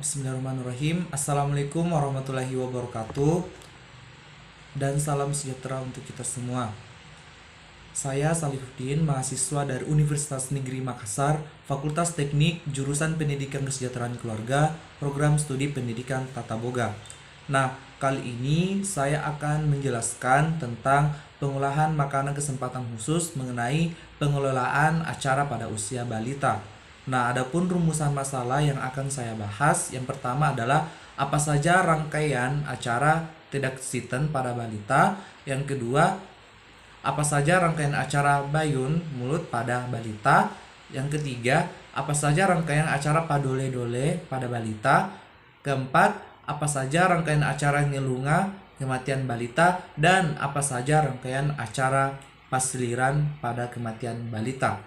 Bismillahirrahmanirrahim. Assalamualaikum warahmatullahi wabarakatuh. Dan salam sejahtera untuk kita semua. Saya Salihuddin, mahasiswa dari Universitas Negeri Makassar, Fakultas Teknik, Jurusan Pendidikan Kesejahteraan Keluarga, Program Studi Pendidikan Tata Boga. Nah, kali ini saya akan menjelaskan tentang pengolahan makanan kesempatan khusus mengenai pengelolaan acara pada usia balita. Nah, adapun rumusan masalah yang akan saya bahas, yang pertama adalah apa saja rangkaian acara tedaksiten pada balita. Yang kedua, apa saja rangkaian acara bayun mulut pada balita. Yang ketiga, apa saja rangkaian acara padole-dole pada balita. Keempat, apa saja rangkaian acara ngelunga kematian balita. Dan apa saja rangkaian acara pasliran pada kematian balita.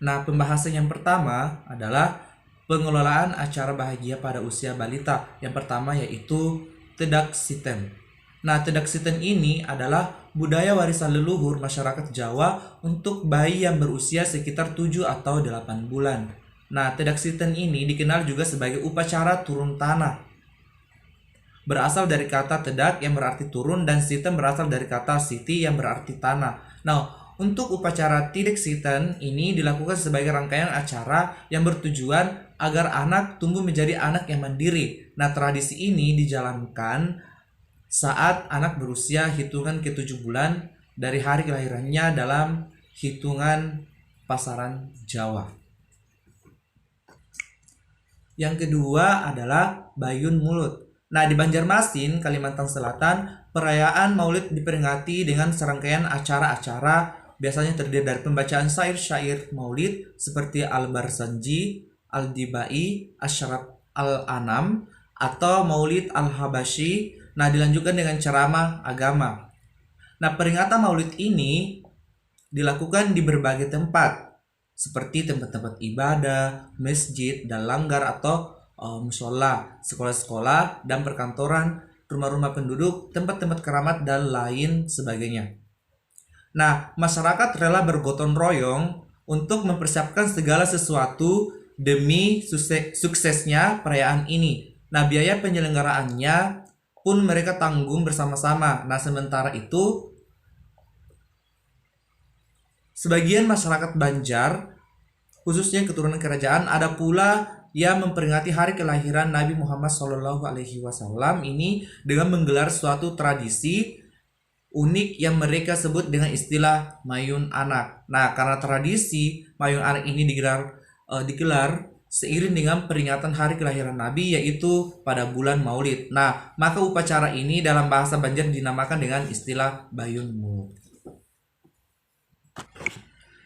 Nah, pembahasan yang pertama adalah pengelolaan acara bahagia pada usia balita. Yang pertama yaitu tedaksiten. Nah, tedaksiten ini adalah budaya warisan leluhur masyarakat Jawa untuk bayi yang berusia sekitar 7 atau 8 bulan. Nah, tedaksiten ini dikenal juga sebagai upacara turun tanah. Berasal dari kata tedak yang berarti turun dan siten berasal dari kata siti yang berarti tanah. Nah, untuk upacara tedaksiten ini dilakukan sebagai rangkaian acara yang bertujuan agar anak tumbuh menjadi anak yang mandiri. Nah, tradisi ini dijalankan saat anak berusia hitungan ke-7 bulan dari hari kelahirannya dalam hitungan pasaran Jawa. Yang kedua adalah bayun mulut. Nah, di Banjarmasin, Kalimantan Selatan, perayaan Maulid diperingati dengan serangkaian acara-acara. Biasanya terdiri dari pembacaan syair-syair Maulid seperti Al-Barzanji, Al-Dibai, Asyraf Al-Anam, atau Maulid Al-Habasyi. Nah, dilanjutkan dengan ceramah agama. Nah, peringatan Maulid ini dilakukan di berbagai tempat, seperti tempat-tempat ibadah, masjid, dan langgar atau musola, sekolah-sekolah, dan perkantoran, rumah-rumah penduduk, tempat-tempat keramat, dan lain sebagainya. Nah, masyarakat rela bergotong royong untuk mempersiapkan segala sesuatu demi suksesnya perayaan ini. Nah, biaya penyelenggaraannya pun mereka tanggung bersama-sama. Nah, sementara itu, sebagian masyarakat Banjar, khususnya keturunan kerajaan, ada pula yang memperingati hari kelahiran Nabi Muhammad SAW ini dengan menggelar suatu tradisi unik yang mereka sebut dengan istilah Mayun Anak. Nah, karena tradisi Mayun Anak ini digelar seiring dengan peringatan hari kelahiran Nabi, yaitu pada bulan Maulid. Nah, maka upacara ini dalam bahasa Banjar dinamakan dengan istilah Bayun Mulut.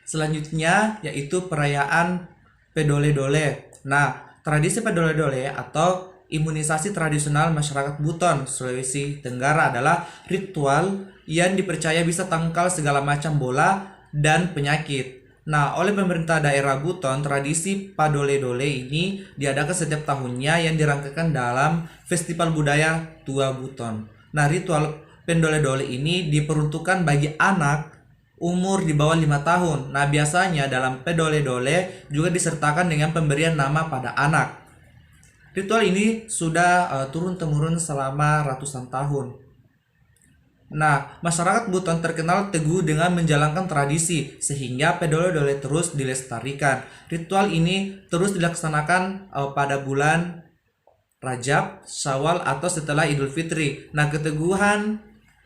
Selanjutnya yaitu perayaan Pedole-dole. Nah, tradisi Pedole-dole atau imunisasi tradisional masyarakat Buton, Sulawesi Tenggara adalah ritual yang dipercaya bisa tangkal segala macam bola dan penyakit. Nah, oleh pemerintah daerah Buton, tradisi Padole-dole ini diadakan setiap tahunnya yang dirangkaikan dalam Festival Budaya Tua Buton. Nah, ritual Pendole-dole ini diperuntukkan bagi anak umur di bawah 5 tahun. Nah, biasanya dalam Pedole-dole juga disertakan dengan pemberian nama pada anak. Ritual ini sudah turun-temurun selama ratusan tahun. Nah, masyarakat Buton terkenal teguh dengan menjalankan tradisi, sehingga Pedole-dole terus dilestarikan. Ritual ini terus dilaksanakan pada bulan Rajab, Syawal, atau setelah Idul Fitri. Nah, keteguhan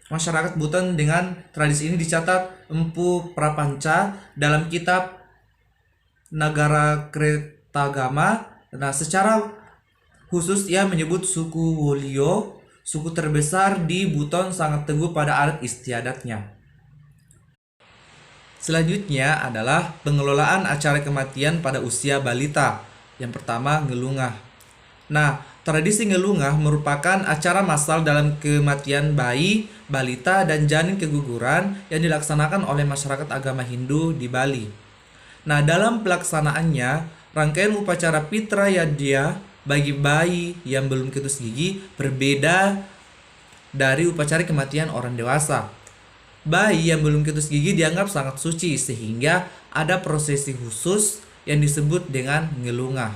masyarakat Buton dengan tradisi ini dicatat Empu Prapanca dalam kitab Nagara Kretagama. Nah, secara khusus ia menyebut suku Wolio, suku terbesar di Buton, sangat teguh pada adat istiadatnya. Selanjutnya adalah pengelolaan acara kematian pada usia balita. Yang pertama, ngelungah. Nah, tradisi ngelungah merupakan acara massal dalam kematian bayi, balita, dan janin keguguran yang dilaksanakan oleh masyarakat agama Hindu di Bali. Nah, dalam pelaksanaannya, rangkaian upacara Pitra Yadya bagi bayi yang belum ketus gigi berbeda dari upacara kematian orang dewasa. Bayi yang belum ketus gigi dianggap sangat suci, sehingga ada prosesi khusus yang disebut dengan ngelungah.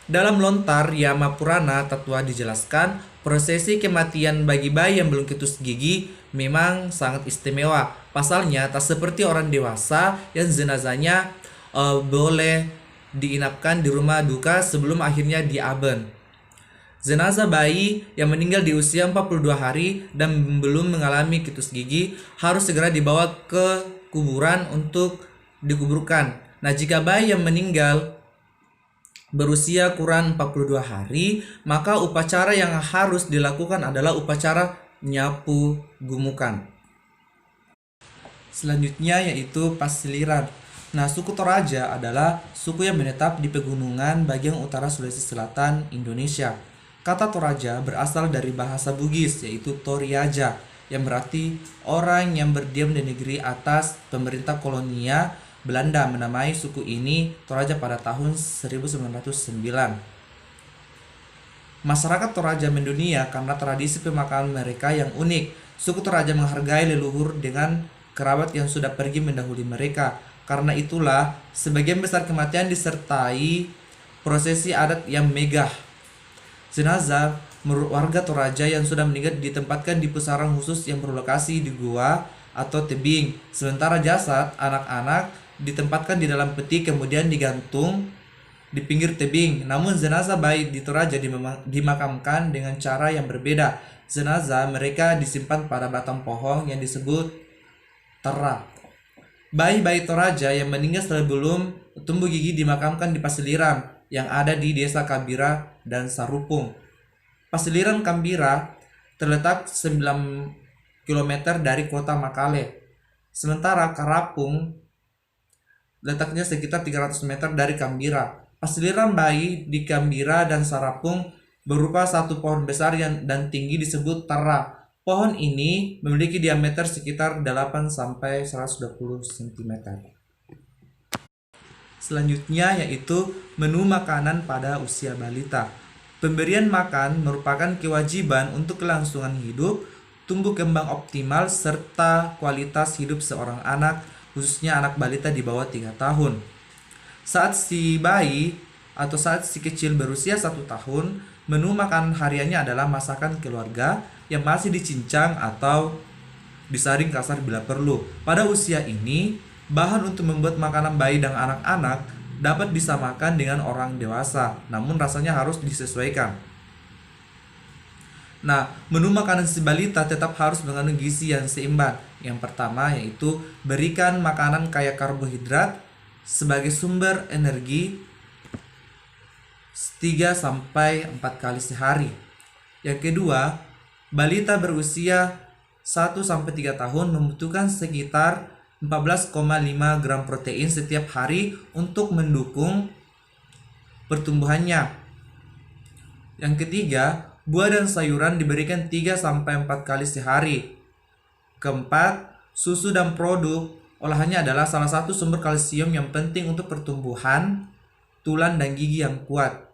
Dalam lontar Yama Purana Tattwa dijelaskan, prosesi kematian bagi bayi yang belum ketus gigi memang sangat istimewa. Pasalnya, tak seperti orang dewasa yang jenazahnya boleh diinapkan di rumah duka sebelum akhirnya diaben. Jenazah bayi yang meninggal di usia 42 hari dan belum mengalami ketus gigi harus segera dibawa ke kuburan untuk dikuburkan. Nah, jika bayi yang meninggal berusia kurang 42 hari, maka upacara yang harus dilakukan adalah upacara nyapu gumukan. Selanjutnya yaitu pasiliran. Nah, suku Toraja adalah suku yang menetap di pegunungan bagian utara Sulawesi Selatan, Indonesia. Kata Toraja berasal dari bahasa Bugis yaitu Toriaja, yang berarti orang yang berdiam di negeri atas pemerintah kolonia Belanda menamai suku ini Toraja pada tahun 1909. Masyarakat Toraja mendunia karena tradisi pemakaman mereka yang unik. Suku Toraja menghargai leluhur dengan kerabat yang sudah pergi mendahului mereka. Karena itulah, sebagian besar kematian disertai prosesi adat yang megah. Jenazah menurut warga Toraja yang sudah meninggal ditempatkan di pusaran khusus yang berlokasi di gua atau tebing. Sementara jasad anak-anak ditempatkan di dalam peti kemudian digantung di pinggir tebing. Namun jenazah bayi di Toraja dimakamkan dengan cara yang berbeda. Jenazah mereka disimpan pada batang pohon yang disebut tera. Bayi-bayi Toraja yang meninggal sebelum tumbuh gigi dimakamkan di Pasiliran yang ada di Desa Kambira dan Sarupung. Pasiliran Kambira terletak 9 km dari kota Makale. Sementara Karapung letaknya sekitar 300 meter dari Kambira. Pasiliran bayi di Kambira dan Sarapung berupa satu pohon besar dan tinggi disebut tera. Pohon ini memiliki diameter sekitar 8 sampai 120 cm. Selanjutnya yaitu menu makanan pada usia balita. Pemberian makan merupakan kewajiban untuk kelangsungan hidup, tumbuh kembang optimal, serta kualitas hidup seorang anak, khususnya anak balita di bawah 3 tahun. Saat si bayi atau saat si kecil berusia 1 tahun, menu makan hariannya adalah masakan keluarga yang masih dicincang atau disaring kasar bila perlu. Pada usia ini, bahan untuk membuat makanan bayi dan anak-anak dapat disamakan dengan orang dewasa, namun rasanya harus disesuaikan. Nah, menu makanan si balita tetap harus mengandung gizi yang seimbang. Yang pertama yaitu berikan makanan kaya karbohidrat sebagai sumber energi 3 sampai 4 kali sehari. Yang kedua, balita berusia 1 sampai 3 tahun membutuhkan sekitar 14,5 gram protein setiap hari untuk mendukung pertumbuhannya. Yang ketiga, buah dan sayuran diberikan 3 sampai 4 kali sehari. Keempat, susu dan produk olahannya adalah salah satu sumber kalsium yang penting untuk pertumbuhan tulang dan gigi yang kuat.